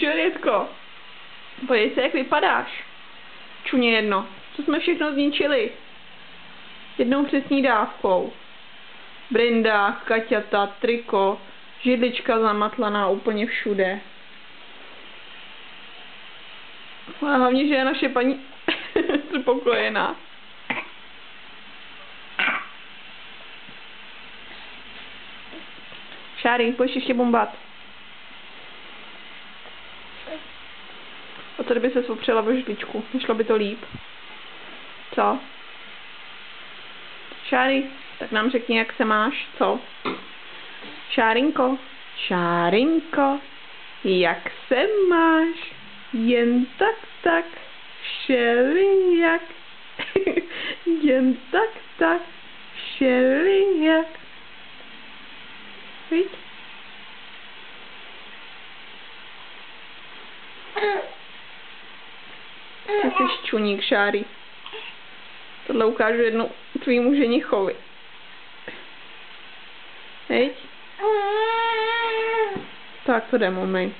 Čučoritko, podívej se, jak vypadáš. Čuně jedno, co jsme všechno zničili. Jednou přesní dávkou. Brindák, kaťata, triko, židlička zamatlaná úplně všude. A hlavně, že je naše paní spokojená. Šáry, pojď ještě bombat. A tady by se opřela o židličku, nešlo by to líp. Co? Šáry, tak nám řekni, jak se máš, co? Šárinko, Šárinko, jak se máš? Jen tak, všelijak. Jen tak, všelijak. Víš? Ty jsi čuník, Šáry. Tohle ukážu jednou tvýmu ženichovi. Hej? Tak to jde, moment.